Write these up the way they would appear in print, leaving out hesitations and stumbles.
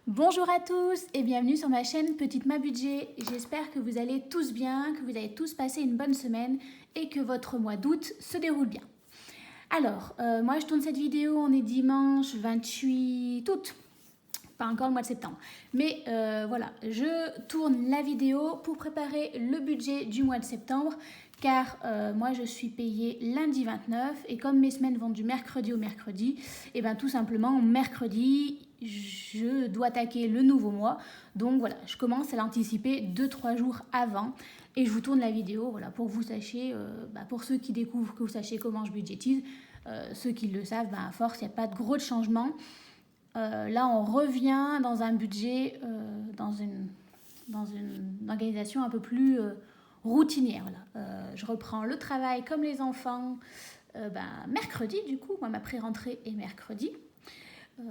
Bonjour à tous et bienvenue sur ma chaîne Petite Ma Budget. J'espère que vous allez tous bien, que vous avez tous passé une bonne semaine et que votre mois d'août se déroule bien. Alors, moi je tourne cette vidéo, on est dimanche 28 août, pas encore le mois de septembre. Mais voilà, je tourne la vidéo pour préparer le budget du mois de septembre car moi je suis payée lundi 29 et comme mes semaines vont du mercredi au mercredi, et bien tout simplement mercredi je dois attaquer le nouveau mois. Donc voilà, je commence à l'anticiper 2-3 jours avant et je vous tourne la vidéo voilà, pour que vous sachiez, pour ceux qui découvrent, que vous sachiez comment je budgétise. Ceux qui le savent, à force, il n'y a pas de gros changements. Là, on revient dans un budget, dans une organisation un peu plus routinière. Voilà. Je reprends le travail comme les enfants mercredi, du coup. Moi, ma pré-rentrée est mercredi.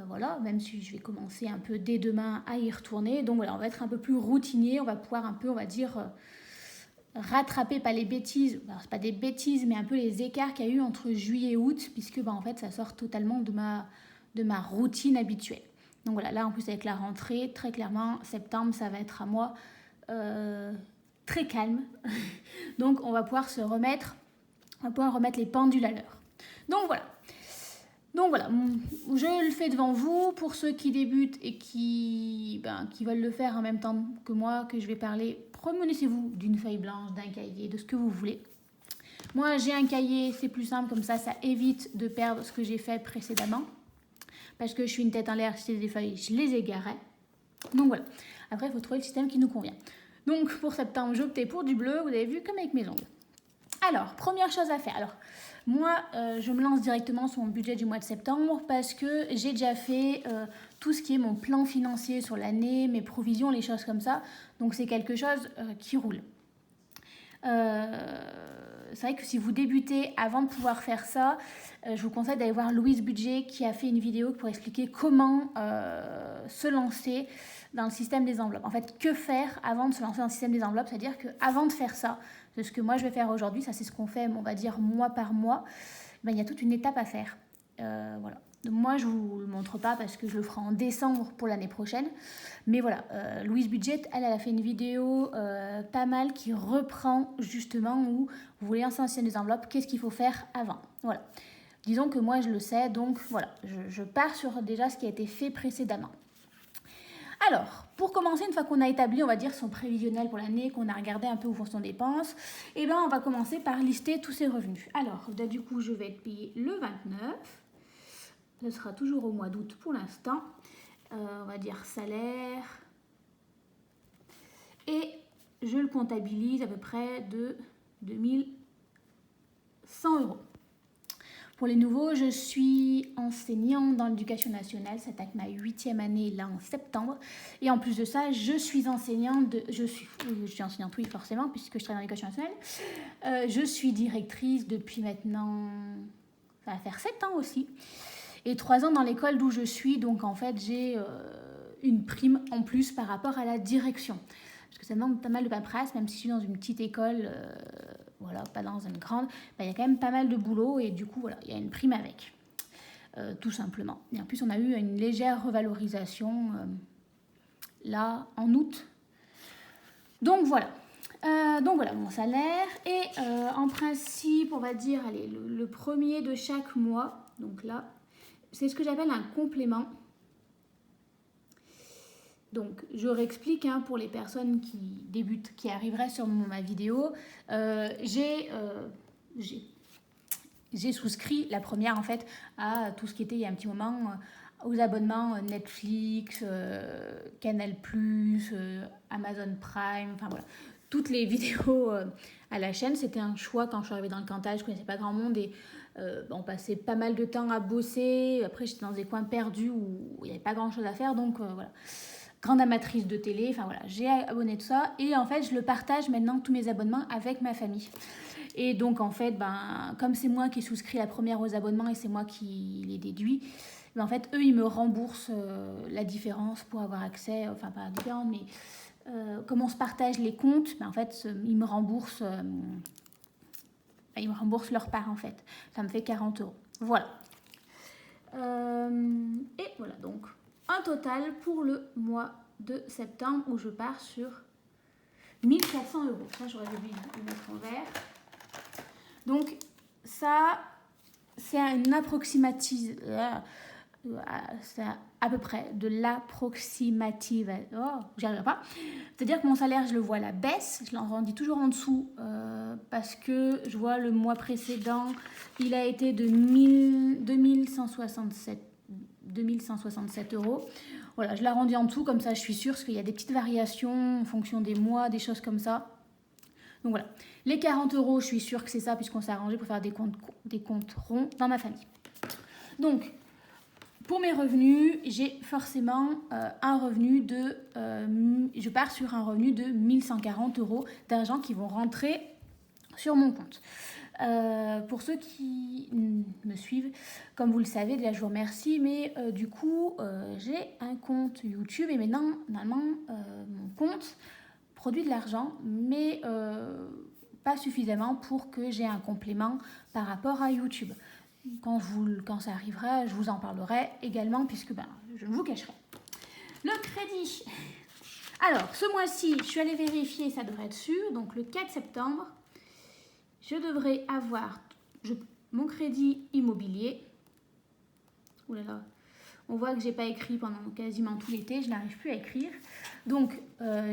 Voilà, même si je vais commencer un peu dès demain à y retourner. Donc voilà, on va être un peu plus routinier. On va pouvoir un peu, on va dire, rattraper, pas les bêtises, alors c'est pas des bêtises, mais un peu les écarts qu'il y a eu entre juillet et août, puisque en fait, ça sort totalement de ma routine habituelle. Donc voilà, là en plus avec la rentrée, très clairement, septembre, ça va être à moi très calme. Donc on va pouvoir remettre les pendules à l'heure. Donc voilà, je le fais devant vous. Pour ceux qui débutent et qui veulent le faire en même temps que moi, que je vais parler, munissez-vous d'une feuille blanche, d'un cahier, de ce que vous voulez. Moi, j'ai un cahier, c'est plus simple, comme ça évite de perdre ce que j'ai fait précédemment. Parce que je suis une tête en l'air, si c'est des feuilles, je les égarais. Donc voilà. Après, il faut trouver le système qui nous convient. Donc pour septembre, j'ai opté pour du bleu, vous avez vu, comme avec mes ongles. Alors, première chose à faire. Alors, moi, je me lance directement sur mon budget du mois de septembre parce que j'ai déjà fait tout ce qui est mon plan financier sur l'année, mes provisions, les choses comme ça. Donc, c'est quelque chose qui roule. C'est vrai que si vous débutez, avant de pouvoir faire ça, je vous conseille d'aller voir Louise Budget qui a fait une vidéo pour expliquer comment se lancer dans le système des enveloppes. En fait, que faire avant de se lancer dans le système des enveloppes? C'est-à-dire qu'avant de faire ça, c'est ce que moi je vais faire aujourd'hui, ça c'est ce qu'on fait, on va dire mois par mois, il y a toute une étape à faire. Voilà. Donc moi je ne vous le montre pas parce que je le ferai en décembre pour l'année prochaine. Mais voilà, Louise Budget, elle a fait une vidéo pas mal qui reprend justement où vous voulez lancer un système des enveloppes, qu'est-ce qu'il faut faire avant. Voilà. Disons que moi je le sais, donc voilà, je pars sur déjà ce qui a été fait précédemment. Alors, pour commencer, une fois qu'on a établi, on va dire, son prévisionnel pour l'année, qu'on a regardé un peu où font son dépense, on va commencer par lister tous ses revenus. Alors, du coup, je vais être payée le 29. Ce sera toujours au mois d'août pour l'instant. On va dire salaire. Et je le comptabilise à peu près de 2100 €. Pour les nouveaux, je suis enseignante dans l'éducation nationale. Ça attaque ma 8e année là en septembre. Et en plus de ça, je suis enseignante. Je suis enseignante, oui, forcément, puisque je travaille dans l'éducation nationale. Je suis directrice depuis maintenant, ça va faire 7 ans aussi. Et 3 ans dans l'école d'où je suis. Donc en fait, j'ai une prime en plus par rapport à la direction. Parce que ça demande pas mal de paperasse, même si je suis dans une petite école, voilà, pas dans une grande, il y a quand même pas mal de boulot et du coup, voilà, il y a une prime avec, tout simplement. Et en plus, on a eu une légère revalorisation là, en août. Donc voilà. Mon salaire. Et en principe, on va dire, allez, le premier de chaque mois, donc là, c'est ce que j'appelle un complément. Donc, je réexplique pour les personnes qui débutent, qui arriveraient sur ma vidéo. J'ai souscrit la première, en fait, à tout ce qui était, il y a un petit moment, aux abonnements Netflix, Canal+, Amazon Prime, enfin voilà. Toutes les vidéos à la chaîne, c'était un choix quand je suis arrivée dans le Cantal, je ne connaissais pas grand monde et on passait pas mal de temps à bosser. Après, j'étais dans des coins perdus où il n'y avait pas grand-chose à faire, donc voilà. Grande amatrice de télé, enfin voilà, j'ai abonné tout ça et en fait je le partage maintenant tous mes abonnements avec ma famille. Et donc en fait, comme c'est moi qui ai souscrit la première aux abonnements et c'est moi qui les déduis, en fait eux ils me remboursent la différence pour avoir accès, enfin pas la différence, mais comme on se partage les comptes, en fait ils me remboursent leur part en fait. Ça me fait 40 €. Voilà. Et voilà donc. un total pour le mois de septembre où je pars sur 1400 euros. Ça, j'aurais dû le mettre en vert. Donc, ça, c'est une approximative. C'est à peu près de l'approximative. Oh, j'y arriverai pas. C'est-à-dire que mon salaire, je le vois à la baisse. Je l'arrondis toujours en dessous parce que je vois le mois précédent, il a été de 2167 euros. Voilà, je l'arrondis en dessous, comme ça je suis sûre, parce qu'il y a des petites variations en fonction des mois, des choses comme ça. Donc voilà, les 40 euros, je suis sûre que c'est ça, puisqu'on s'est arrangé pour faire des comptes ronds dans ma famille. Donc, pour mes revenus, j'ai forcément un revenu de... je pars sur un revenu de 1140 euros d'argent qui vont rentrer sur mon compte. Pour ceux qui me suivent, comme vous le savez, déjà je vous remercie, mais du coup, j'ai un compte YouTube et maintenant, normalement, mon compte produit de l'argent, mais pas suffisamment pour que j'ai un complément par rapport à YouTube. Quand ça arrivera, je vous en parlerai également, puisque je ne vous cacherai. Le crédit. Alors, ce mois-ci, je suis allée vérifier, ça devrait être sûr. Donc, le 4 septembre, je devrais avoir mon crédit immobilier. Ouh là là, on voit que je n'ai pas écrit pendant quasiment tout l'été, je n'arrive plus à écrire. Donc,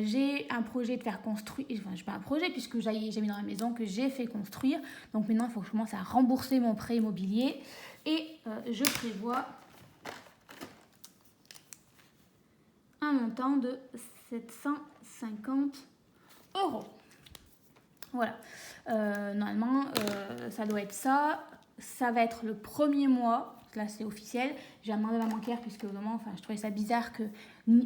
j'ai un projet de faire construire, enfin, je n'ai pas un projet puisque j'ai mis dans la maison que j'ai fait construire. Donc maintenant, il faut que je commence à rembourser mon prêt immobilier. Et je prévois un montant de 750 euros. Voilà. Normalement, ça doit être ça. Ça va être le premier mois. Là, c'est officiel. J'ai demandé à ma banquière puisque au moment, je trouvais ça bizarre que...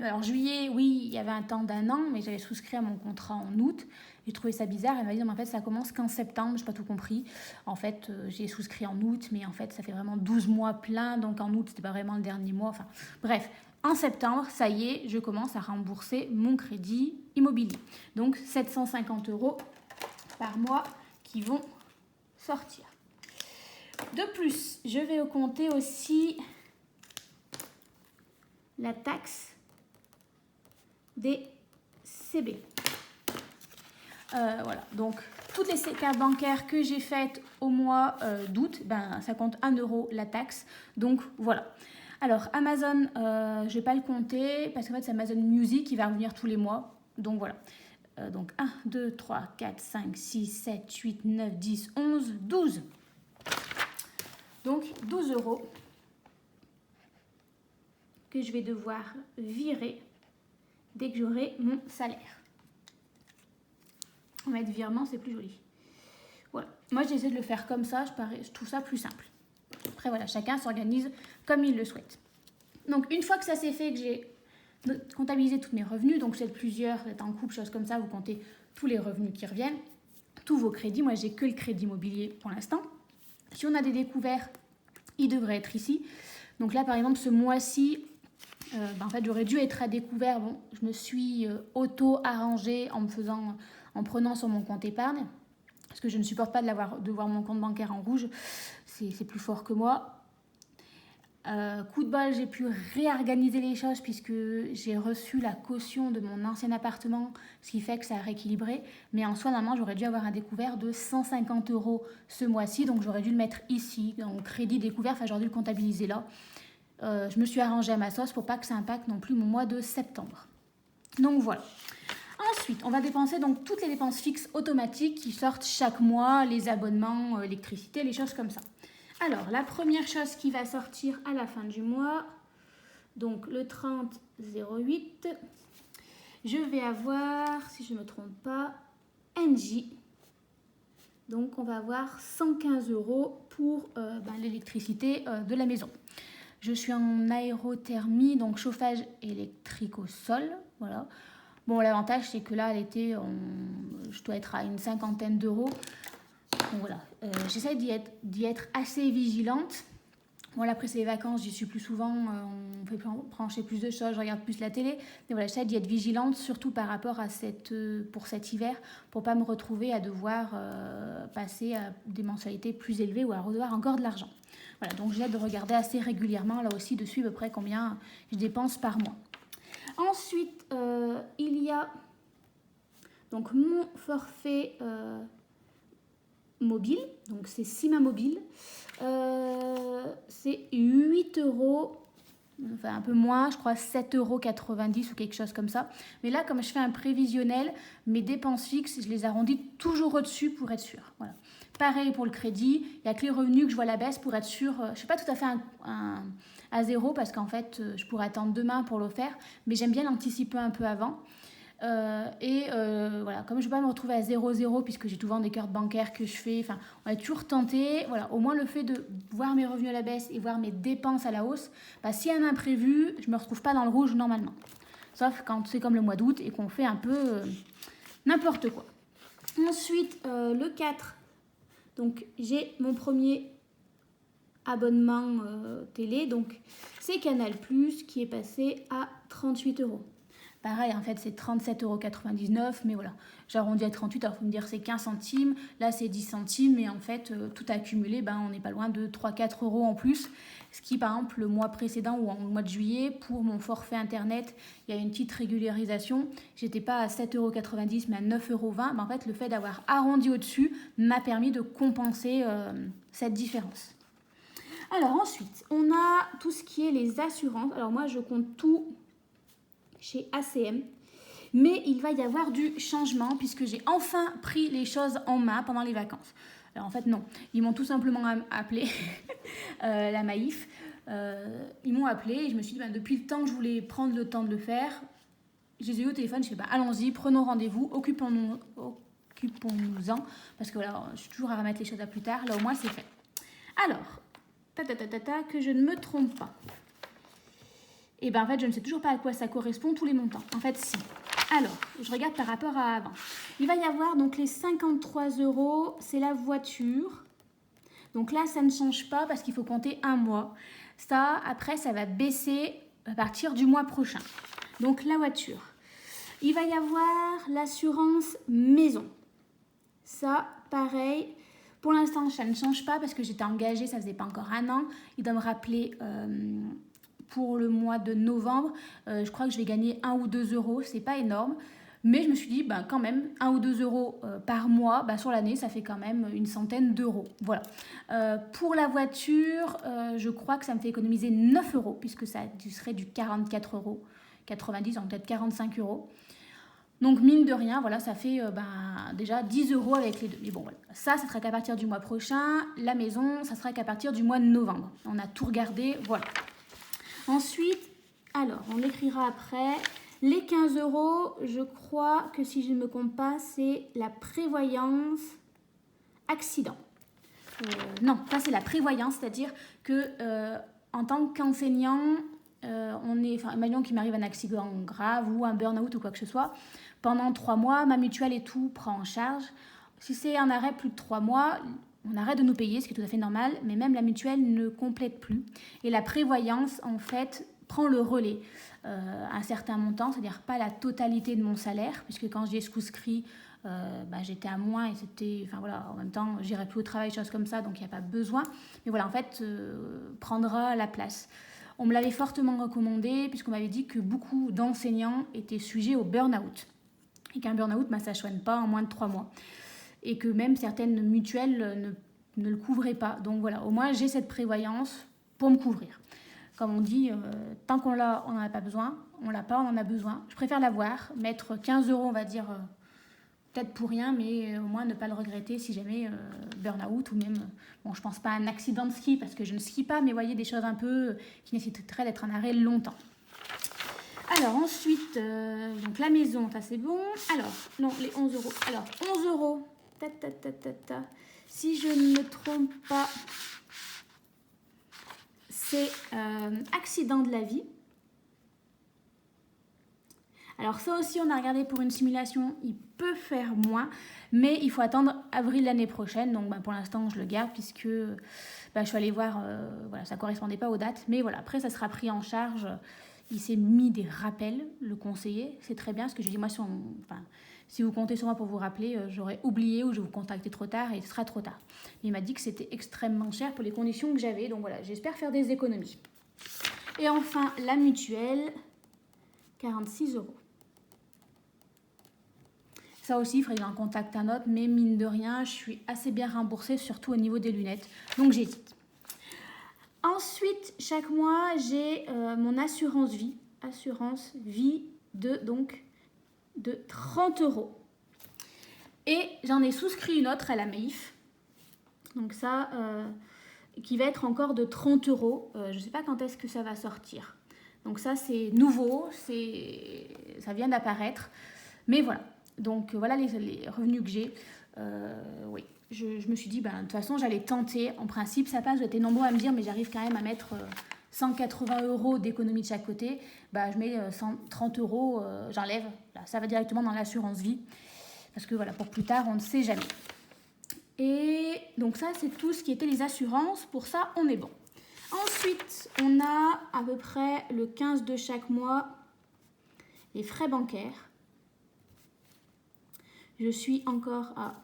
Alors, juillet, oui, il y avait un temps d'un an, mais j'avais souscrit à mon contrat en août. J'ai trouvé ça bizarre. Elle m'a dit, non, mais en fait, ça commence qu'en septembre. Je n'ai pas tout compris. En fait, j'ai souscrit en août, mais en fait, ça fait vraiment 12 mois plein. Donc, en août, c'était pas vraiment le dernier mois. Enfin, bref. En septembre, ça y est, je commence à rembourser mon crédit immobilier. Donc, 750 euros par mois qui vont sortir. De plus, je vais compter aussi la taxe des CB. Voilà, donc toutes les cartes bancaires que j'ai faites au mois d'août, ça compte 1 euro la taxe. Donc voilà. Alors Amazon, je ne vais pas le compter parce qu'en fait c'est Amazon Music qui va revenir tous les mois. Donc voilà. Donc 1, 2, 3, 4, 5, 6, 7, 8, 9, 10, 11, 12. Donc 12 euros que je vais devoir virer dès que j'aurai mon salaire. On va mettre virement, c'est plus joli. Voilà. Moi, j'essaie de le faire comme ça, je trouve ça plus simple. Après, voilà, chacun s'organise comme il le souhaite. Donc, une fois que ça c'est fait, que j'ai comptabilisé tous mes revenus, donc vous êtes plusieurs, vous êtes en couple, choses comme ça, vous comptez tous les revenus qui reviennent, tous vos crédits. Moi, j'ai que le crédit immobilier pour l'instant. Si on a des découverts, il devrait être ici. Donc là, par exemple, ce mois-ci, en fait, j'aurais dû être à découvert. Bon, je me suis auto-arrangée en prenant sur mon compte épargne, parce que je ne supporte pas de voir mon compte bancaire en rouge. C'est plus fort que moi. Coup de bol, j'ai pu réorganiser les choses puisque j'ai reçu la caution de mon ancien appartement, ce qui fait que ça a rééquilibré. Mais en soi, normalement, j'aurais dû avoir un découvert de 150 euros ce mois-ci, donc j'aurais dû le mettre ici, en crédit découvert, enfin j'aurais dû le comptabiliser là. Je me suis arrangée à ma sauce pour pas que ça impacte non plus mon mois de septembre. Donc voilà. Ensuite, on va dépenser donc toutes les dépenses fixes automatiques qui sortent chaque mois, les abonnements, électricité, les choses comme ça. Alors, la première chose qui va sortir à la fin du mois, donc le 30/08, je vais avoir, si je ne me trompe pas, NJ. Donc, on va avoir 115 euros pour l'électricité de la maison. Je suis en aérothermie, donc chauffage électrique au sol, voilà. Bon, l'avantage, c'est que là, à l'été, je dois être à une 50aine d'euros. Donc voilà, j'essaie d'y être assez vigilante. Bon, là, après, c'est les vacances, j'y suis plus souvent, on fait brancher plus de choses, je regarde plus la télé. Mais voilà, j'essaie d'y être vigilante, surtout par rapport à pour cet hiver, pour ne pas me retrouver à devoir passer à des mensualités plus élevées ou à recevoir encore de l'argent. Voilà, donc j'essaie de regarder assez régulièrement, là aussi, de suivre à peu près combien je dépense par mois. Ensuite, il y a donc mon forfait mobile, donc c'est Cima Mobile. C'est 8 euros, enfin un peu moins, je crois 7,90 € ou quelque chose comme ça. Mais là, comme je fais un prévisionnel, mes dépenses fixes, je les arrondis toujours au-dessus pour être sûre. Voilà. Pareil pour le crédit, il n'y a que les revenus que je vois la baisse pour être sûre. Je ne suis pas tout à fait à zéro parce qu'en fait, je pourrais attendre demain pour le faire, mais j'aime bien l'anticiper un peu avant. Voilà, comme je ne vais pas me retrouver à 0,0 puisque j'ai souvent des cartes bancaires que je fais, enfin, on est toujours tenté. Voilà, au moins le fait de voir mes revenus à la baisse et voir mes dépenses à la hausse, bah, s'il y a un imprévu, je ne me retrouve pas dans le rouge normalement. Sauf quand c'est comme le mois d'août et qu'on fait un peu n'importe quoi. Ensuite, le 4, donc j'ai mon premier abonnement télé, donc c'est Canal+, qui est passé à 38 €. Pareil, en fait, c'est 37,99 €, mais voilà, j'arrondis à 38, alors il faut me dire c'est 15 centimes, là c'est 10 centimes, et en fait, tout accumulé, ben, on n'est pas loin de 3-4 € en plus, ce qui, par exemple, le mois précédent ou en mois de juillet, pour mon forfait Internet, il y a une petite régularisation, j'étais pas à 7,90 € mais à 9,20 €, ben, en fait, le fait d'avoir arrondi au-dessus m'a permis de compenser cette différence. Alors ensuite, on a tout ce qui est les assurances, alors moi je compte tout chez ACM, mais il va y avoir du changement puisque j'ai enfin pris les choses en main pendant les vacances. Alors en fait non, ils m'ont tout simplement appelé, la Maïf, ils m'ont appelé et je me suis dit depuis le temps que je voulais prendre le temps de le faire, je les ai eu au téléphone, je fais allons-y, prenons rendez-vous, occupons-nous-en, parce que voilà, je suis toujours à remettre les choses à plus tard, là au moins c'est fait. Alors, que je ne me trompe pas. Et bien en fait, je ne sais toujours pas à quoi ça correspond tous les montants. En fait, si. Alors, je regarde par rapport à avant. Il va y avoir donc les 53 €, c'est la voiture. Donc là, ça ne change pas parce qu'il faut compter un mois. Ça, après, ça va baisser à partir du mois prochain. Donc la voiture. Il va y avoir l'assurance maison. Ça, pareil. Pour l'instant, ça ne change pas parce que j'étais engagée, ça faisait pas encore un an. Il doit me rappeler pour le mois de novembre. Je crois que je vais gagner 1 ou 2 €, c'est pas énorme. Mais je me suis dit, quand même, 1 ou 2 € par mois, sur l'année, ça fait quand même une centaine d'euros. Voilà. Pour la voiture, je crois que ça me fait économiser 9 €, puisque ça serait du 44,90 €, donc peut-être 45 €. Donc, mine de rien, voilà, ça fait déjà 10 € avec les deux. Mais bon, voilà. Ça sera qu'à partir du mois prochain. La maison, ça sera qu'à partir du mois de novembre. On a tout regardé, voilà. Ensuite, alors, on écrira après. Les 15 €, je crois que si je ne me compte pas, c'est la prévoyance accident. Non, ça c'est la prévoyance, c'est-à-dire que en tant qu'enseignant, imaginons qu'il m'arrive un accident grave ou un burn-out ou quoi que ce soit, pendant 3 mois, ma mutuelle et tout prend en charge. Si c'est un arrêt plus de 3 mois, on arrête de nous payer, ce qui est tout à fait normal, mais même la mutuelle ne complète plus. Et la prévoyance, en fait, prend le relais à un certain montant, c'est-à-dire pas la totalité de mon salaire, puisque quand j'ai souscrit, j'étais à moins et c'était, en même temps, j'irais plus au travail, choses comme ça, donc il n'y a pas besoin. Mais voilà, en fait, prendra la place. On me l'avait fortement recommandé, puisqu'on m'avait dit que beaucoup d'enseignants étaient sujets au burn-out. Et qu'un burn-out, ça ne soigne pas en moins de 3 mois. Et que même certaines mutuelles ne le couvraient pas. Donc voilà, au moins j'ai cette prévoyance pour me couvrir. Comme on dit, tant qu'on l'a, on n'en a pas besoin. On l'a pas, on en a besoin. Je préfère l'avoir, mettre 15 €, on va dire, peut-être pour rien, mais au moins ne pas le regretter si jamais burn-out ou même, je pense pas à un accident de ski parce que je ne skie pas, mais voyez des choses un peu qui nécessiteraient d'être en arrêt longtemps. Alors ensuite, donc la maison, ça c'est bon. Alors, non, les 11 €. Alors, 11 €. Si je ne me trompe pas, c'est accident de la vie. Alors ça aussi, on a regardé pour une simulation, il peut faire moins, mais il faut attendre avril l'année prochaine. Donc pour l'instant, je le garde puisque je suis allée voir, voilà, ça ne correspondait pas aux dates. Mais voilà, après, ça sera pris en charge. Il s'est mis des rappels, le conseiller. C'est très bien, parce que je dis, moi, si vous comptez sur moi pour vous rappeler, j'aurais oublié ou je vais vous contacter trop tard et ce sera trop tard. Il m'a dit que c'était extrêmement cher pour les conditions que j'avais. Donc voilà, j'espère faire des économies. Et enfin, la mutuelle, 46 €. Ça aussi, il faudrait que j'en contacte un autre, mais mine de rien, je suis assez bien remboursée, surtout au niveau des lunettes. Donc j'hésite. Ensuite, chaque mois, j'ai mon assurance vie. Assurance vie de 30 €. Et j'en ai souscrit une autre à la Maïf. Donc ça, qui va être encore de 30 €. Je ne sais pas quand est-ce que ça va sortir. Donc ça, c'est nouveau, ça vient d'apparaître. Mais voilà. Donc voilà les revenus que j'ai. Oui, je me suis dit, de toute façon, j'allais tenter. En principe, ça passe. J'étais nombreux à me dire, mais j'arrive quand même à mettre 180 € d'économie de chaque côté. Je mets 130 €, j'enlève. Là, ça va directement dans l'assurance vie. Parce que voilà, pour plus tard, on ne sait jamais. Et donc ça, c'est tout ce qui était les assurances. Pour ça, on est bon. Ensuite, on a à peu près le 15 de chaque mois les frais bancaires. Je suis encore à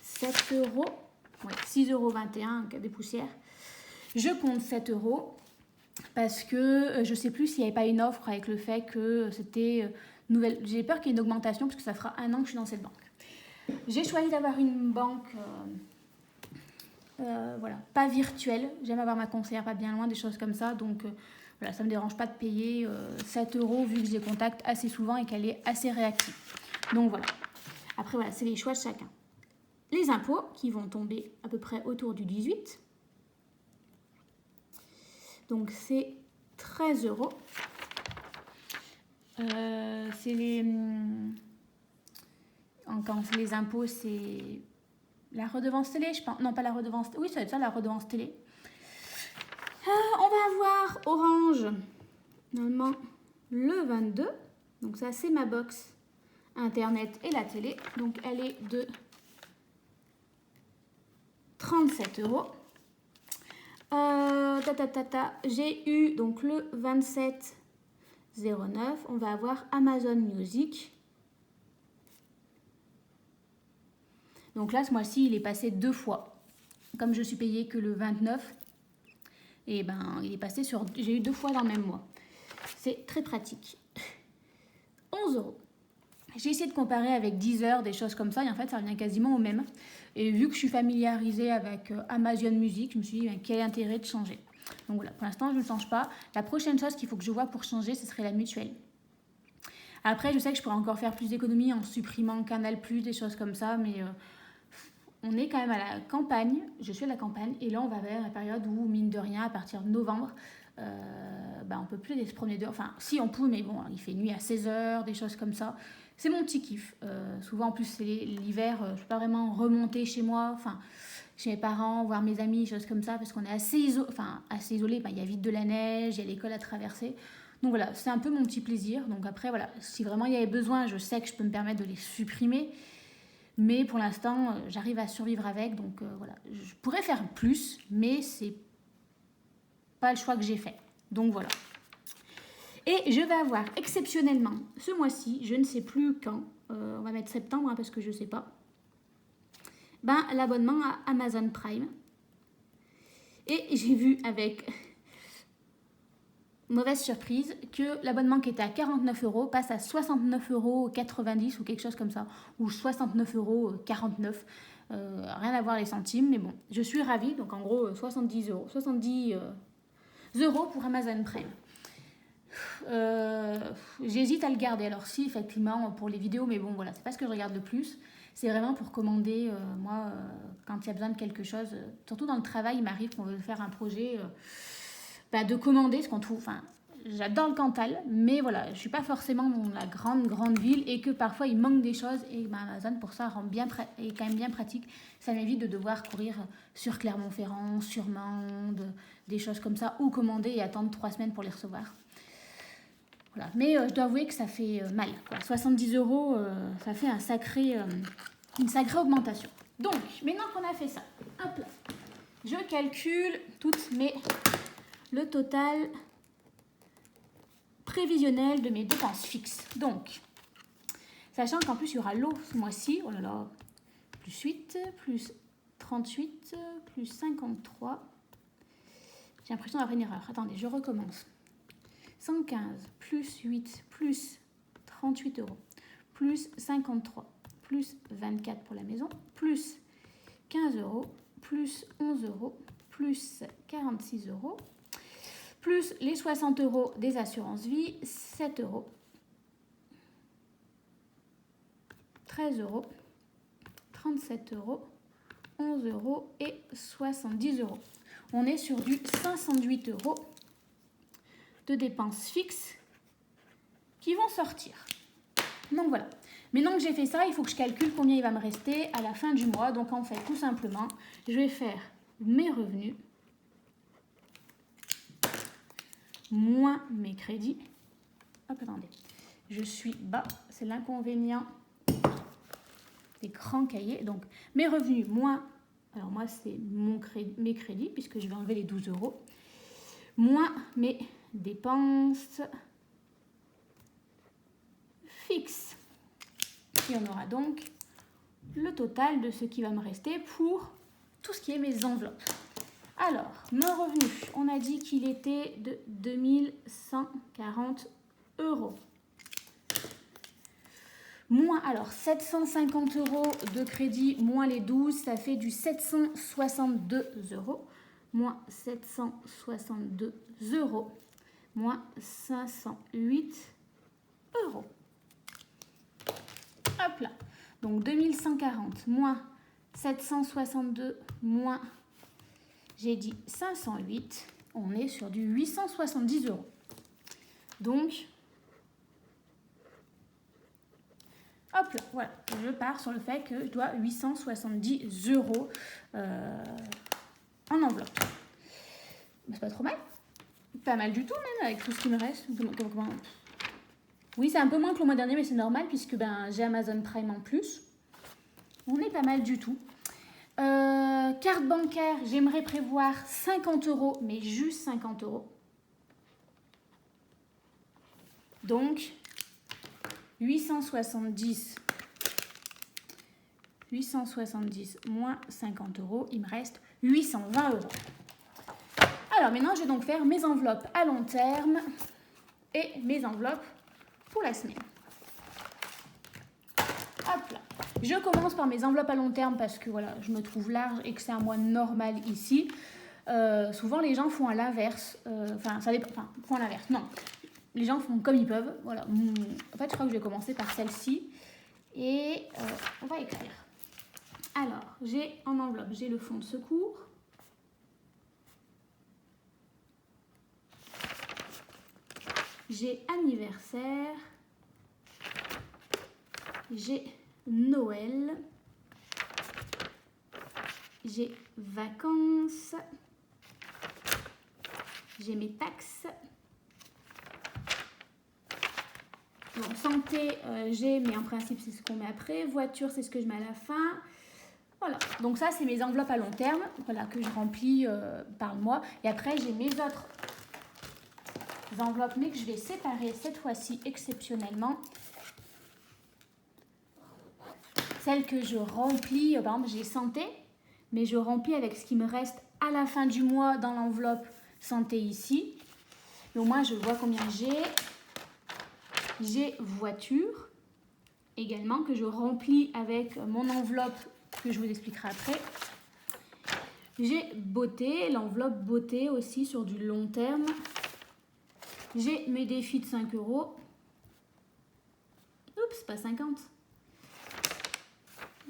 7 €, ouais, 6,21 € des poussières. Je compte 7 € parce que je ne sais plus s'il n'y avait pas une offre avec le fait que c'était nouvelle. J'ai peur qu'il y ait une augmentation parce que ça fera 1 an que je suis dans cette banque. J'ai choisi d'avoir une banque pas virtuelle. J'aime avoir ma conseillère pas bien loin, des choses comme ça. Donc voilà, ça ne me dérange pas de payer 7 € vu que je les contacte assez souvent et qu'elle est assez réactive. Donc voilà. Après, voilà, c'est les choix de chacun. Les impôts qui vont tomber à peu près autour du 18. Donc c'est 13 €. C'est quand c'est les impôts, c'est la redevance télé, je pense. Non, pas la redevance. Oui, ça va être ça, la redevance télé. On va avoir Orange, normalement, le 22. Donc ça, c'est ma box Internet et la télé. Donc elle est de 37 €. J'ai eu donc le 27,09. On va avoir Amazon Music. Donc là, ce mois-ci, il est passé 2 fois. Comme je suis payée que le 29, et il est passé sur... J'ai eu 2 fois dans le même mois. C'est très pratique. 11 €. J'ai essayé de comparer avec Deezer, des choses comme ça, et en fait, ça revient quasiment au même. Et vu que je suis familiarisée avec Amazon Music, je me suis dit, quel intérêt de changer. Donc voilà, pour l'instant, je ne change pas. La prochaine chose qu'il faut que je vois pour changer, ce serait la mutuelle. Après, je sais que je pourrais encore faire plus d'économies en supprimant Canal+, des choses comme ça, mais on est quand même à la campagne. Je suis à la campagne, et là, on va vers la période où, mine de rien, à partir de novembre, on peut plus aller se promener dehors. Enfin, si on peut, mais bon, il fait nuit à 16 h, des choses comme ça. C'est mon petit kiff. Souvent, en plus, c'est l'hiver, je ne peux pas vraiment remonter chez moi, chez mes parents, voir mes amis, choses comme ça, parce qu'on est assez isolé. Il y a vite de la neige, il y a l'école à traverser. Donc voilà, c'est un peu mon petit plaisir. Donc après, voilà, si vraiment il y avait besoin, je sais que je peux me permettre de les supprimer. Mais pour l'instant, j'arrive à survivre avec. Donc voilà, je pourrais faire plus, mais c'est pas le choix que j'ai fait. Donc voilà. Et je vais avoir exceptionnellement ce mois-ci, je ne sais plus quand, on va mettre septembre parce que je ne sais pas, l'abonnement à Amazon Prime. Et j'ai vu avec mauvaise surprise que l'abonnement qui était à 49 € passe à 69,90 € ou quelque chose comme ça, ou 69,49 €. Rien à voir les centimes, mais bon, je suis ravie. Donc en gros, 70 € pour Amazon Prime. J'hésite à le garder. Alors si, effectivement, pour les vidéos, mais bon, voilà, c'est pas ce que je regarde le plus. C'est vraiment pour commander, quand il y a besoin de quelque chose. Surtout dans le travail, il m'arrive qu'on veut faire un projet, de commander ce qu'on trouve. J'adore le Cantal, mais voilà, je suis pas forcément dans la grande ville et que parfois il manque des choses. Et Amazon, pour ça, est quand même bien pratique. Ça m'évite de devoir courir sur Clermont-Ferrand, sur Mende, des choses comme ça, ou commander et attendre 3 semaines pour les recevoir. Voilà. Mais je dois avouer que ça fait mal, quoi. 70 €, ça fait une sacrée augmentation. Donc, maintenant qu'on a fait ça, hop là, je calcule le total prévisionnel de mes dépenses fixes. Donc, sachant qu'en plus, il y aura l'eau ce mois-ci. Oh là là, plus 8, plus 38, plus 53. J'ai l'impression d'avoir une erreur. Attendez, je recommence. 115 plus 8 plus 38 €, plus 53, plus 24 pour la maison, plus 15 €, plus 11 €, plus 46 €, plus les 60 € des assurances vie, 7 €, 13 €, 37 €, 11 € et 70 €. On est sur du 508 € de dépenses fixes qui vont sortir. Donc voilà. Maintenant que j'ai fait ça, il faut que je calcule combien il va me rester à la fin du mois. Donc en fait, tout simplement, je vais faire mes revenus moins mes crédits. Hop, attendez. Je suis bas, c'est l'inconvénient des grands cahiers. Donc mes revenus moins, alors moi c'est mes crédits puisque je vais enlever les 12 €, moins mes dépenses fixes. Et on aura donc le total de ce qui va me rester pour tout ce qui est mes enveloppes. Alors, mon revenu, on a dit qu'il était de 2140 €. Moins, alors 750 € de crédit, moins les 12, ça fait du 762 €. Moins 762 €, moins 508 €. Hop là. Donc 2140 moins 762 moins, j'ai dit 508, on est sur du 870 €. Donc, hop là, voilà, je pars sur le fait que je dois 870 € en enveloppe. C'est pas trop mal. Pas mal du tout même avec tout ce qui me reste. Oui, c'est un peu moins que le mois dernier, mais c'est normal puisque j'ai Amazon Prime en plus. On est pas mal du tout. Carte bancaire, j'aimerais prévoir 50 €, mais juste 50 €. Donc, 870 moins 50 €, il me reste 820 €. Alors maintenant, je vais donc faire mes enveloppes à long terme et mes enveloppes pour la semaine. Hop là. Je commence par mes enveloppes à long terme parce que voilà, je me trouve large et que c'est un mois normal ici. Souvent, les gens font à l'inverse. Ça dépend. Enfin, font à l'inverse. Non. Les gens font comme ils peuvent. Voilà. En fait, je crois que je vais commencer par celle-ci. Et on va écrire. Alors, j'ai en enveloppe, j'ai le fonds de secours. J'ai anniversaire. J'ai Noël. J'ai vacances. J'ai mes taxes. Bon, santé, j'ai, mais en principe, c'est ce qu'on met après. Voiture, c'est ce que je mets à la fin. Voilà, donc ça, c'est mes enveloppes à long terme, voilà, que je remplis par le mois. Et après, j'ai mes autres enveloppes, mais que je vais séparer cette fois-ci exceptionnellement. Celles que je remplis, par exemple, j'ai santé, mais je remplis avec ce qui me reste à la fin du mois dans l'enveloppe santé ici. Et au moins, je vois combien j'ai. J'ai voiture également que je remplis avec mon enveloppe que je vous expliquerai après. J'ai beauté, l'enveloppe beauté aussi sur du long terme. J'ai mes défis de 5 €. Oups, pas 50.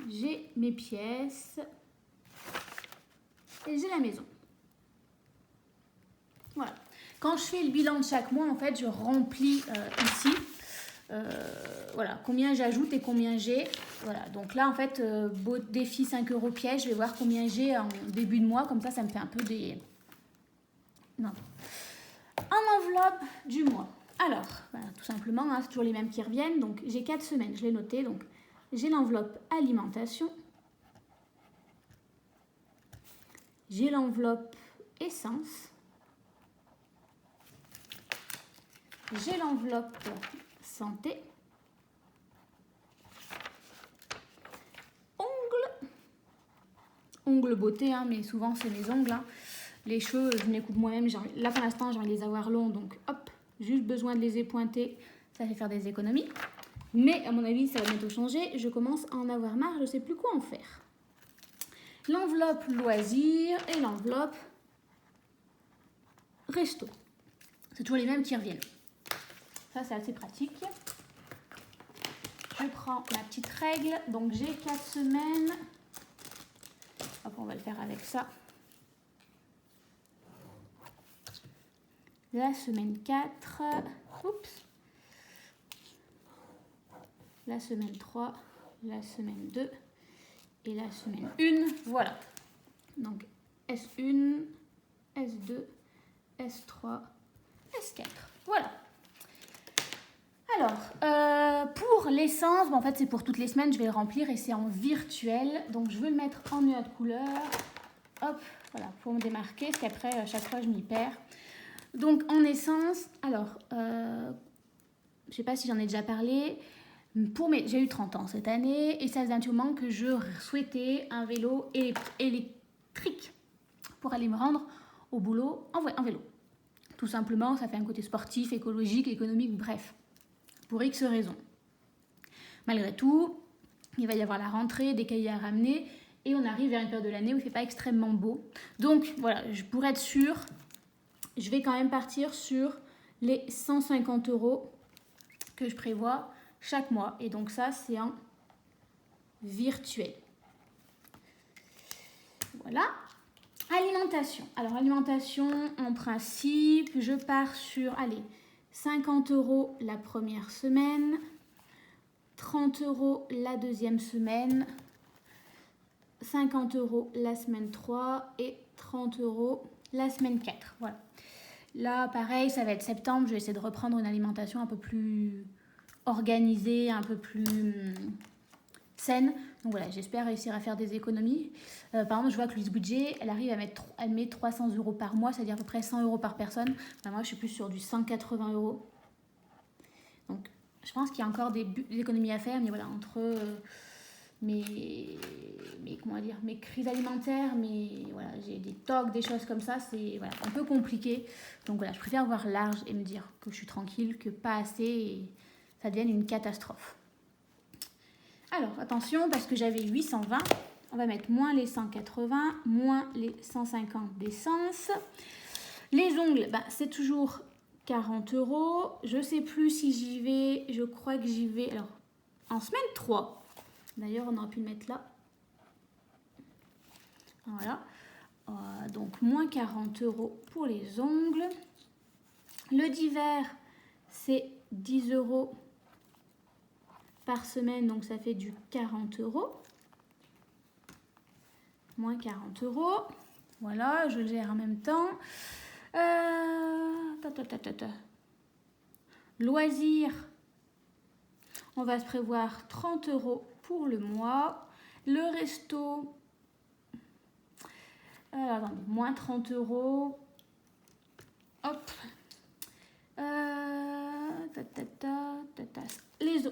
J'ai mes pièces. Et j'ai la maison. Voilà. Quand je fais le bilan de chaque mois, en fait, je remplis ici. Voilà, combien j'ajoute et combien j'ai. Voilà, donc là, en fait, défi 5 € piège, je vais voir combien j'ai en début de mois. Comme ça me fait un peu des... Non. En enveloppe du mois. Alors, voilà, tout simplement, hein, c'est toujours les mêmes qui reviennent. Donc j'ai 4 semaines, je l'ai noté. Donc j'ai l'enveloppe alimentation. J'ai l'enveloppe essence. J'ai l'enveloppe santé. Ongles beauté, hein, mais souvent c'est mes ongles. Hein. Les cheveux, je me les coupe moi-même. Là pour l'instant, j'ai envie de les avoir longs, donc hop, juste besoin de les épointer. Ça fait faire des économies. Mais à mon avis, ça va bientôt changer. Je commence à en avoir marre, je ne sais plus quoi en faire. L'enveloppe loisirs et l'enveloppe resto. C'est toujours les mêmes qui reviennent. Ça, c'est assez pratique. Je prends ma petite règle. Donc, j'ai 4 semaines. Hop, on va le faire avec ça. La semaine 4. Oups. La semaine 3. La semaine 2. Et la semaine 1. Voilà. Donc, S1, S2, S3, S4. Voilà. Alors, pour l'essence, bon, en fait, c'est pour toutes les semaines. Je vais le remplir et c'est en virtuel. Donc, je veux le mettre en nuage de couleur. Hop, voilà, pour me démarquer. Parce qu'après, à chaque fois, je m'y perds. Donc, en essence, alors, je ne sais pas si j'en ai déjà parlé. J'ai eu 30 ans cette année et ça faisait un petit moment que je souhaitais un vélo électrique pour aller me rendre au boulot en vélo. Tout simplement, ça fait un côté sportif, écologique, économique, bref, pour X raisons. Malgré tout, il va y avoir la rentrée, des cahiers à ramener et on arrive vers une période de l'année où il ne fait pas extrêmement beau. Donc voilà, pour être sûre, je vais quand même partir sur les 150 € que je prévois chaque mois. Et donc ça, c'est en virtuel. Voilà. Alimentation. Alors, alimentation, en principe, je pars sur, allez, 50 € la première semaine, 30 € la deuxième semaine, 50 € la semaine 3 et 30 € la semaine 4. Voilà. Là, pareil, ça va être septembre. Je vais essayer de reprendre une alimentation un peu plus organisée, un peu plus saine. Donc voilà, j'espère réussir à faire des économies. Par exemple, je vois que Louise Budget, elle met 300 € par mois, c'est-à-dire à peu près 100 € par personne. Ben, moi, je suis plus sur du 180 €. Donc, je pense qu'il y a encore des économies à faire, mais voilà, entre mes crises alimentaires, voilà, j'ai des tocs, des choses comme ça, c'est voilà, un peu compliqué. Donc voilà, je préfère voir large et me dire que je suis tranquille, que pas assez et ça devienne une catastrophe. Alors, attention, parce que j'avais 820, on va mettre moins les 180, moins les 150 d'essence. Les ongles, ben, c'est toujours 40 €. Je ne sais plus si j'y vais, je crois que j'y vais. Alors, en semaine 3, d'ailleurs, on aurait pu le mettre là. Voilà. Donc, moins 40 € pour les ongles. Le d'hiver, c'est 10 € par semaine, donc ça fait du 40 €. Moins 40 €. Voilà, je le gère en même temps. Loisirs, on va se prévoir 30 € pour le mois. Le resto, attendez, moins 30 €. Hop.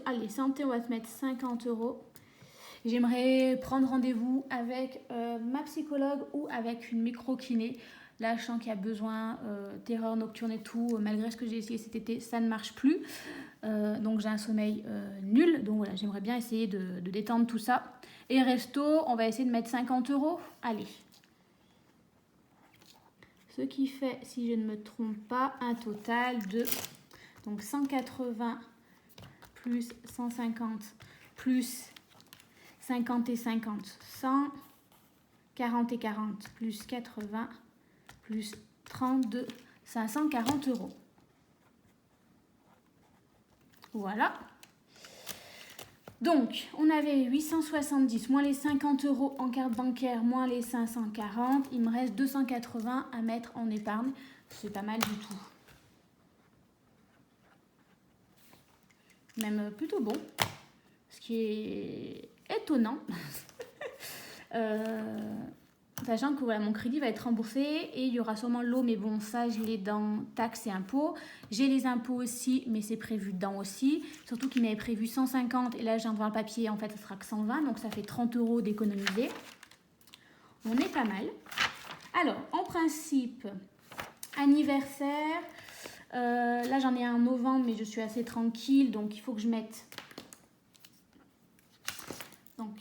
Allez, santé, on va se mettre 50 €. J'aimerais prendre rendez-vous avec ma psychologue ou avec une micro-kiné. Là, je sens qu'il y a besoin, terreur nocturne et tout. Malgré ce que j'ai essayé cet été, ça ne marche plus. Donc, j'ai un sommeil nul. Donc, voilà, j'aimerais bien essayer de détendre tout ça. Et resto, on va essayer de mettre 50 €. Allez. Ce qui fait, si je ne me trompe pas, un total de donc 180 plus 150 plus 50 et 50, 100, 40 et 40 plus 80 plus 32, 540 €. Voilà. Donc, on avait 870 moins les 50 € en carte bancaire, moins les 540. Il me reste 280 à mettre en épargne. C'est pas mal du tout. même plutôt bon, ce qui est étonnant. Sachant que voilà, mon crédit va être remboursé et il y aura sûrement l'eau, mais bon, ça je l'ai dans taxes et impôts. J'ai les impôts aussi, mais c'est prévu dedans aussi. Surtout qu'il m'avait prévu 150 et là je viens de voir le papier, en fait ça sera que 120, donc ça fait 30 € d'économiser. On est pas mal. Alors, en principe, anniversaire, là j'en ai un en novembre, mais je suis assez tranquille, donc il faut que je mette... Donc...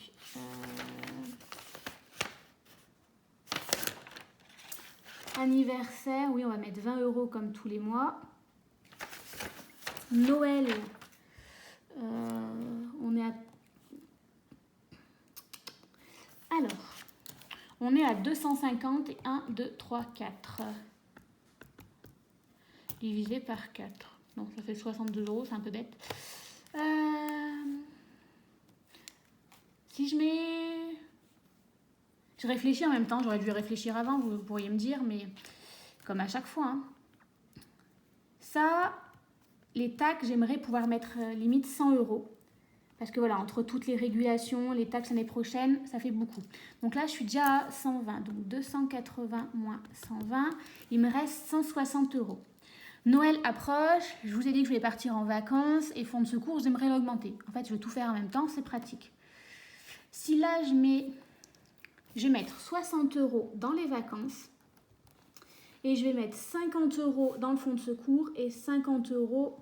Anniversaire, oui, on va mettre 20 € comme tous les mois. Noël, on est à... Alors, on est à 250 et 1, 2, 3, 4. Divisé par 4. Donc ça fait 62 €, c'est un peu bête. Si je mets... Je réfléchis en même temps, j'aurais dû réfléchir avant, vous pourriez me dire, mais comme à chaque fois. Hein. Ça, les taxes, j'aimerais pouvoir mettre limite 100 €. Parce que voilà, entre toutes les régulations, les taxes l'année prochaine, ça fait beaucoup. Donc là, je suis déjà à 120. Donc 280 moins 120, il me reste 160 €. Noël approche, je vous ai dit que je voulais partir en vacances et fonds de secours, j'aimerais l'augmenter. En fait, je veux tout faire en même temps, c'est pratique. Si là, je vais mettre 60 € dans les vacances et je vais mettre 50 € dans le fonds de secours et 50 €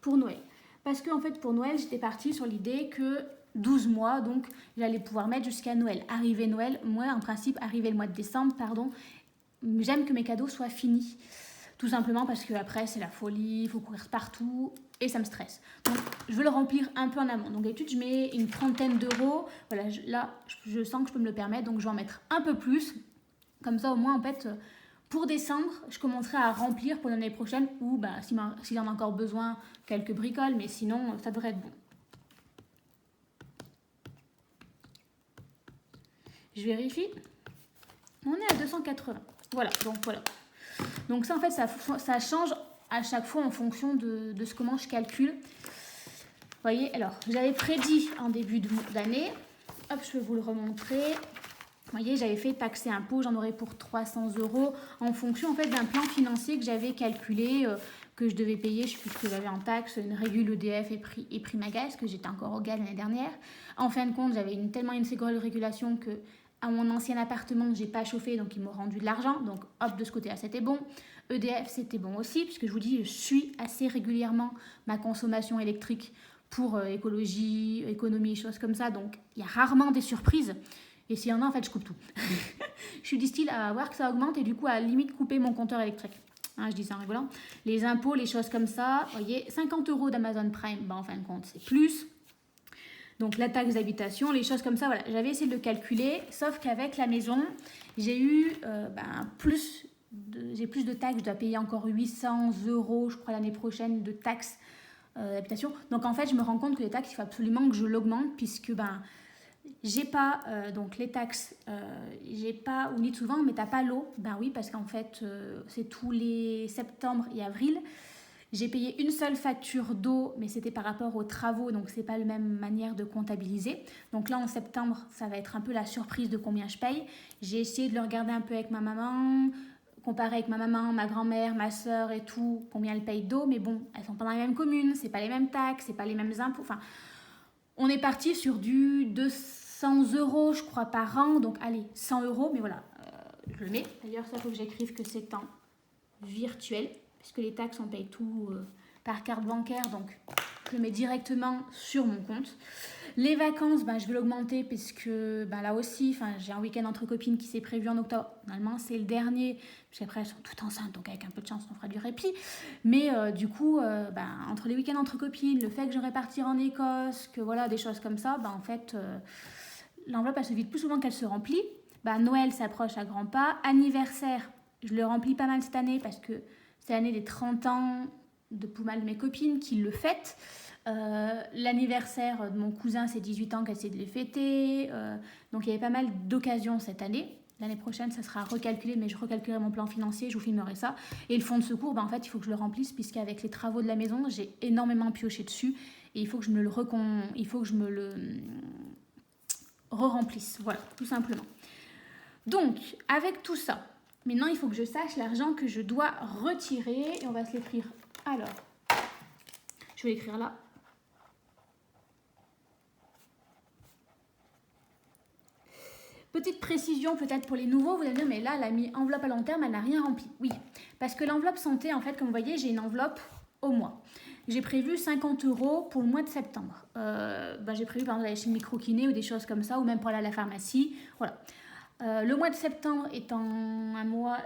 pour Noël. Parce que en fait, pour Noël, j'étais partie sur l'idée que 12 mois, donc j'allais pouvoir mettre jusqu'à Noël. Arrivé Noël, moi, en principe, arrivé le mois de décembre, pardon, j'aime que mes cadeaux soient finis. Tout simplement parce que après c'est la folie, il faut courir partout et ça me stresse. Donc je veux le remplir un peu en amont. Donc d'habitude je mets une trentaine d'euros. Voilà, là je sens que je peux me le permettre, donc je vais en mettre un peu plus. Comme ça au moins en fait pour décembre je commencerai à remplir pour l'année prochaine ou bah, s'il en a encore besoin quelques bricoles, mais sinon ça devrait être bon. Je vérifie. On est à 280. Voilà, donc voilà. Donc ça, en fait, ça change à chaque fois en fonction de comment je calcule. Vous voyez, alors, j'avais prédit en début d'année, hop, je vais vous le remontrer. Vous voyez, j'avais fait taxer impôts, j'en aurais pour 300 € en fonction, en fait, d'un plan financier que j'avais calculé, que je devais payer, je ne sais plus ce que j'avais en taxe, une régule EDF et prix Magaz, que j'étais encore au GAL l'année dernière. En fin de compte, j'avais tellement une sécurité de régulation que... À mon ancien appartement, j'ai pas chauffé, donc ils m'ont rendu de l'argent. Donc hop, de ce côté-là, c'était bon. EDF, c'était bon aussi, puisque je vous dis, je suis assez régulièrement ma consommation électrique pour écologie, économie, choses comme ça. Donc il y a rarement des surprises. Et s'il y en a, en fait, je coupe tout. Je suis du style à voir que ça augmente et du coup à limite couper mon compteur électrique. Hein, je dis ça en rigolant. Les impôts, les choses comme ça, vous voyez, 50 € d'Amazon Prime, bah, en fin de compte, c'est plus. Donc la taxe d'habitation, les choses comme ça, voilà. J'avais essayé de le calculer, sauf qu'avec la maison, j'ai eu plus de taxes. Je dois payer encore 800 €, je crois, l'année prochaine de taxes d'habitation. Donc en fait, je me rends compte que les taxes, il faut absolument que je l'augmente, puisque j'ai pas donc les taxes, j'ai pas, on dit souvent, mais t'as pas l'eau. Ben oui, parce qu'en fait, c'est tous les septembre et avril. J'ai payé une seule facture d'eau, mais c'était par rapport aux travaux, donc c'est pas la même manière de comptabiliser. Donc là, en septembre, ça va être un peu la surprise de combien je paye. J'ai essayé de le regarder un peu avec ma maman, comparer avec ma maman, ma grand-mère, ma soeur et tout, combien elles payent d'eau, mais bon, elles sont pas dans la même commune, c'est pas les mêmes taxes, c'est pas les mêmes impôts. Enfin, on est parti sur du 200 € je crois, par an, donc allez, 100 €, mais voilà, je le mets. D'ailleurs, ça, il faut que j'écrive que c'est en virtuel, puisque les taxes, on paye tout par carte bancaire, donc je le mets directement sur mon compte. Les vacances, je vais l'augmenter, puisque là aussi, j'ai un week-end entre copines qui s'est prévu en octobre. Normalement, c'est le dernier, puisqu'après, elles sont toutes enceintes, donc avec un peu de chance, on fera du répit. Mais du coup, entre les week-ends entre copines, le fait que j'aurais partir en Écosse, que voilà, des choses comme ça, en fait, l'enveloppe, elle se vide plus souvent qu'elle se remplit. Noël s'approche à grands pas. Anniversaire, je le remplis pas mal cette année, parce que c'est l'année des 30 ans de pas mal de mes copines qui le fêtent. L'anniversaire de mon cousin, c'est 18 ans qu'elle essaie de les fêter. Donc il y avait pas mal d'occasions cette année. L'année prochaine, ça sera recalculé, mais je recalculerai mon plan financier, je vous filmerai ça. Et le fonds de secours, en fait, il faut que je le remplisse, puisqu'avec les travaux de la maison, j'ai énormément pioché dessus. et il faut que je me le re-remplisse. Voilà, tout simplement. Donc, avec tout ça, maintenant il faut que je sache l'argent que je dois retirer et on va se l'écrire. Alors, je vais l'écrire là. Petite précision peut-être pour les nouveaux, vous allez dire mais là elle a mis enveloppe à long terme, elle n'a rien rempli. Oui, parce que l'enveloppe santé, en fait, comme vous voyez, j'ai une enveloppe au mois. J'ai prévu 50 € pour le mois de septembre. J'ai prévu par exemple d'aller chez le micro-kiné ou des choses comme ça, ou même pour aller à la pharmacie. Voilà. Le mois de septembre étant un mois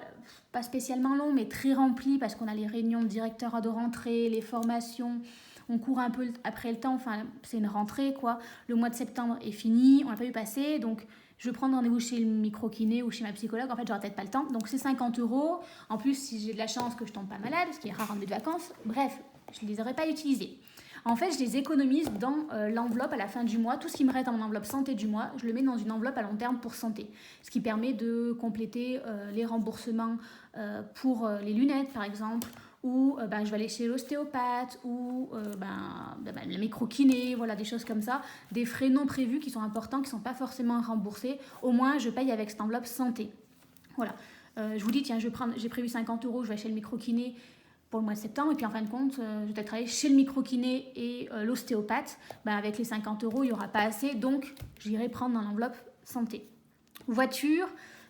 pas spécialement long, mais très rempli parce qu'on a les réunions de directeurs de rentrée, les formations, on court un peu après le temps, enfin c'est une rentrée quoi. Le mois de septembre est fini, on l'a pas vu passer, donc je prends rendez-vous chez le micro-kiné ou chez ma psychologue, en fait j'aurai peut-être pas le temps, donc c'est 50 €. En plus si j'ai de la chance que je tombe pas malade, ce qui est rare en début de vacances, bref, je ne les aurais pas utilisés. En fait, je les économise dans l'enveloppe à la fin du mois. Tout ce qui me reste dans mon enveloppe santé du mois, je le mets dans une enveloppe à long terme pour santé. Ce qui permet de compléter les remboursements pour les lunettes, par exemple, ou je vais aller chez l'ostéopathe, ou le micro-kiné, voilà, des choses comme ça. Des frais non prévus qui sont importants, qui ne sont pas forcément remboursés. Au moins, je paye avec cette enveloppe santé. Voilà. Je vous dis, tiens, j'ai prévu 50 €, je vais chez le micro-kiné pour le mois de septembre, et puis en fin de compte, je vais peut-être travailler chez le micro-kiné et l'ostéopathe. Avec les 50 €, il n'y aura pas assez, donc j'irai prendre dans l'enveloppe santé. Voiture,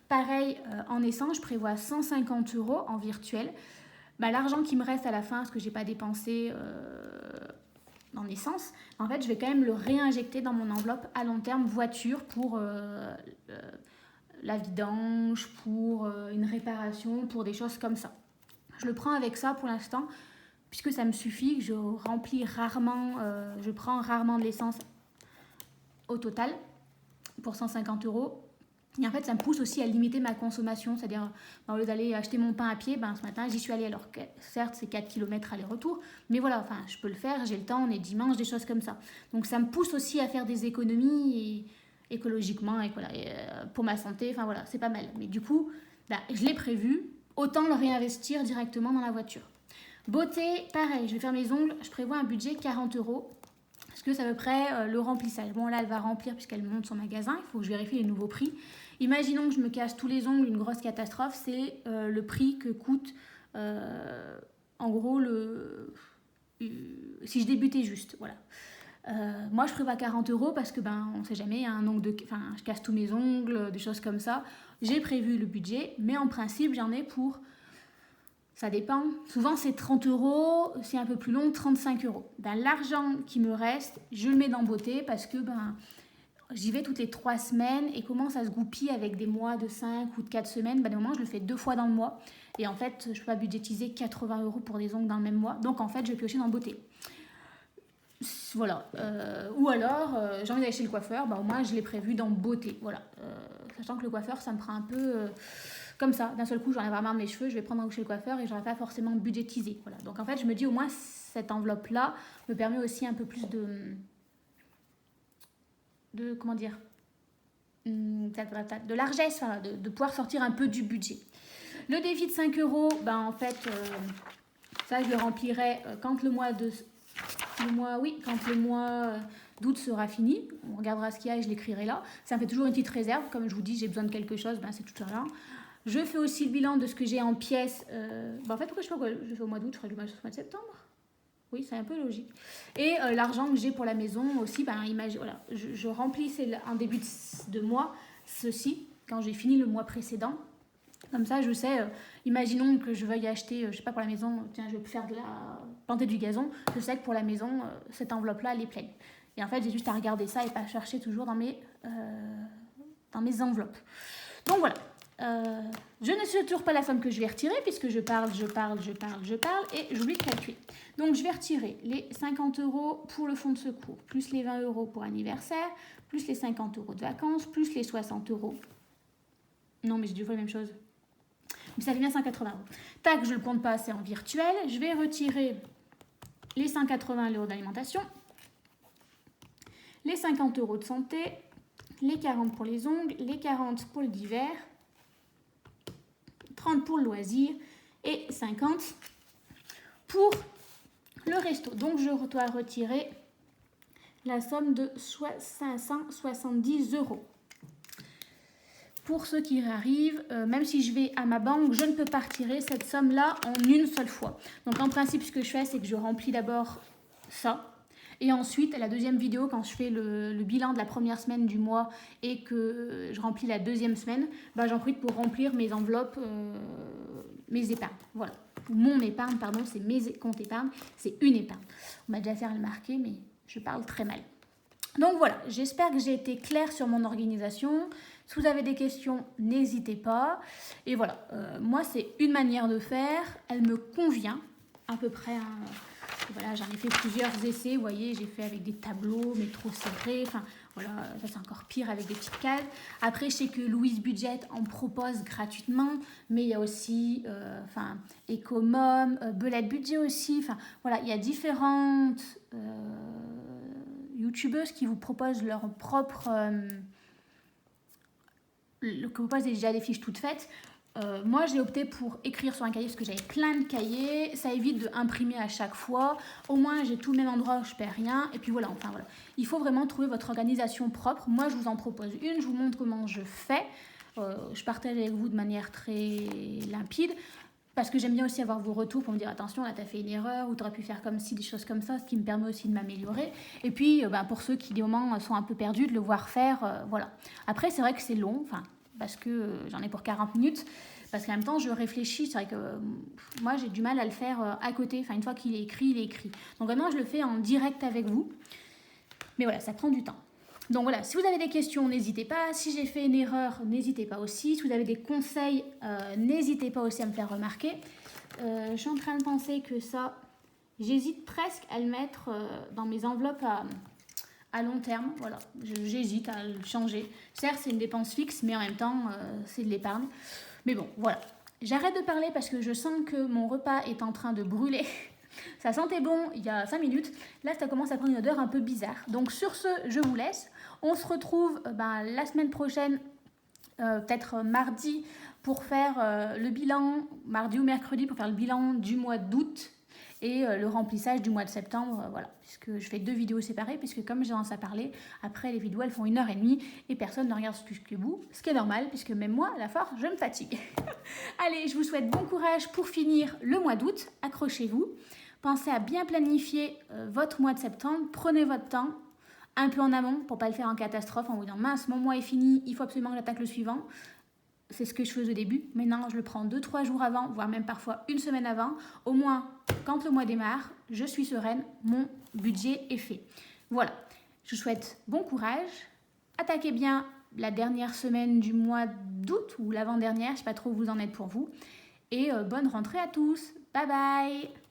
pareil, en essence, je prévois 150 € en virtuel. L'argent qui me reste à la fin, ce que je n'ai pas dépensé en essence, en fait, je vais quand même le réinjecter dans mon enveloppe à long terme voiture pour la vidange, pour une réparation, pour des choses comme ça. Je le prends avec ça pour l'instant, puisque ça me suffit, que je remplis rarement, je prends rarement de l'essence au total pour 150 €. Et en fait, ça me pousse aussi à limiter ma consommation, c'est-à-dire au lieu d'aller acheter mon pain à pied, ce matin j'y suis allée, alors que certes c'est 4 km aller-retour, mais voilà, enfin je peux le faire, j'ai le temps, on est dimanche, des choses comme ça. Donc ça me pousse aussi à faire des économies écologiquement et voilà, pour ma santé, enfin voilà, c'est pas mal. Mais du coup, je l'ai prévu. Autant le réinvestir directement dans la voiture. Beauté, pareil, je vais faire mes ongles, je prévois un budget 40 €, parce que c'est à peu près le remplissage. Bon là, elle va remplir puisqu'elle monte son magasin, il faut que je vérifie les nouveaux prix. Imaginons que je me casse tous les ongles, une grosse catastrophe, c'est le prix que coûte, en gros, si je débutais juste, voilà. Moi je prévois 40 € parce que on sait jamais, je casse tous mes ongles, des choses comme ça. J'ai prévu le budget, mais en principe j'en ai pour, ça dépend, souvent c'est 30 €, c'est un peu plus long, 35 €. L'argent qui me reste, je le mets dans beauté parce que j'y vais toutes les 3 semaines et comment ça se goupille avec des mois de 5 ou de 4 semaines, des moments je le fais 2 fois dans le mois et en fait je ne peux pas budgétiser 80 € pour des ongles dans le même mois, donc en fait je vais piocher dans beauté. Voilà. Ou alors, j'ai envie d'aller chez le coiffeur, au moins je l'ai prévu dans beauté. Voilà. Sachant que le coiffeur, ça me prend un peu comme ça. D'un seul coup, j'en ai vraiment marre de mes cheveux, je vais prendre chez le coiffeur et j'aurais pas forcément budgétisé. Voilà. Donc en fait, je me dis au moins cette enveloppe-là me permet aussi un peu plus de comment dire, de largesse, de pouvoir sortir un peu du budget. Le défi de 5 €, en fait, ça je le remplirai quand le mois d'août sera fini. On regardera ce qu'il y a et je l'écrirai là. Ça me fait toujours une petite réserve. Comme je vous dis, j'ai besoin de quelque chose, c'est tout ça là. Je fais aussi le bilan de ce que j'ai en pièces. En fait, pourquoi je sais pas quoi je fais au mois d'août, je ferai le mois de septembre. Oui, c'est un peu logique. Et l'argent que j'ai pour la maison aussi, voilà, je remplissais en début de mois ceci, quand j'ai fini le mois précédent. Comme ça, je sais, imaginons que je veuille acheter, je sais pas, pour la maison, tiens, je vais faire planter du gazon. Je sais que pour la maison, cette enveloppe-là, elle est pleine. Et en fait, j'ai juste à regarder ça et pas chercher toujours dans mes enveloppes. Donc voilà. Je ne sais toujours pas la somme que je vais retirer puisque je parle et j'oublie de calculer. Donc je vais retirer les 50 € pour le fonds de secours, plus les 20 € pour anniversaire, plus les 50 € de vacances, plus les 60 €. Non, mais j'ai dû faire la même chose. Mais ça fait bien 180 €. Tac, je ne le compte pas assez en virtuel. Je vais retirer les 180 € d'alimentation, les 50 € de santé, les 40 pour les ongles, les 40 pour le divers, 30 pour le loisir et 50 pour le resto. Donc je dois retirer la somme de 570 €. Pour ceux qui arrivent, même si je vais à ma banque, je ne peux pas retirer cette somme-là en une seule fois. Donc en principe, ce que je fais, c'est que je remplis d'abord ça. Et ensuite, à la deuxième vidéo, quand je fais le bilan de la première semaine du mois et que je remplis la deuxième semaine, bah, j'en profite pour remplir mes enveloppes, mes épargnes. Voilà. Mon épargne, pardon, c'est mes comptes épargne, c'est une épargne. On m'a déjà fait remarquer, mais je parle très mal. Donc voilà, j'espère que j'ai été claire sur mon organisation. Si vous avez des questions, n'hésitez pas. Et voilà, moi, c'est une manière de faire. Elle me convient à peu près. Hein. Voilà, j'en ai fait plusieurs essais. Vous voyez, j'ai fait avec des tableaux, mais trop serrés. Enfin, voilà, ça c'est encore pire avec des petites cases. Après, je sais que Louise Budget en propose gratuitement. Mais il y a aussi Ecomom, Belette Budget aussi. Enfin, voilà, il y a différentes youtubeuses qui vous proposent leur propre... qui proposent déjà des fiches toutes faites. Moi, j'ai opté pour écrire sur un cahier parce que j'avais plein de cahiers. Ça évite d'imprimer à chaque fois. Au moins, j'ai tout le même endroit où je perds rien. Et puis voilà, enfin voilà. Il faut vraiment trouver votre organisation propre. Moi, je vous en propose une. Je vous montre comment je fais. Je partage avec vous de manière très limpide. Parce que j'aime bien aussi avoir vos retours pour me dire attention, là, tu as fait une erreur ou tu aurais pu faire comme ci, des choses comme ça, ce qui me permet aussi de m'améliorer. Et puis, pour ceux qui, des moments, sont un peu perdus, de le voir faire, voilà. Après, c'est vrai que c'est long, parce que j'en ai pour 40 minutes. Parce qu'en même temps, je réfléchis. C'est vrai que moi, j'ai du mal à le faire à côté. Enfin, une fois qu'il est écrit, il est écrit. Donc vraiment, je le fais en direct avec vous. Mais voilà, ça prend du temps. Donc voilà, si vous avez des questions, n'hésitez pas. Si j'ai fait une erreur, n'hésitez pas aussi. Si vous avez des conseils, n'hésitez pas aussi à me faire remarquer. Je suis en train de penser que ça, j'hésite presque à le mettre dans mes enveloppes à long terme. Voilà, j'hésite à le changer. Certes, c'est une dépense fixe, mais en même temps, c'est de l'épargne. Mais bon, voilà. J'arrête de parler parce que je sens que mon repas est en train de brûler. Ça sentait bon il y a 5 minutes. Là, ça commence à prendre une odeur un peu bizarre. Donc sur ce, je vous laisse. On se retrouve la semaine prochaine, peut-être mardi, pour faire le bilan, mardi ou mercredi, pour faire le bilan du mois d'août et le remplissage du mois de septembre. Voilà, puisque je fais 2 vidéos séparées, puisque comme j'ai commencé à parler, après les vidéos, elles font 1h30 et personne ne regarde jusqu'au bout, ce qui est normal, puisque même moi, à la force, je me fatigue. Allez, je vous souhaite bon courage pour finir le mois d'août. Accrochez-vous. Pensez à bien planifier votre mois de septembre. Prenez votre temps, un peu en amont, pour ne pas le faire en catastrophe, en vous disant « mince, mon mois est fini, il faut absolument que j'attaque le suivant ». C'est ce que je faisais au début. Maintenant, je le prends 2-3 jours avant, voire même parfois une semaine avant. Au moins, quand le mois démarre, je suis sereine, mon budget est fait. Voilà, je vous souhaite bon courage. Attaquez bien la dernière semaine du mois d'août ou l'avant-dernière, je ne sais pas trop où vous en êtes pour vous. Et bonne rentrée à tous. Bye bye.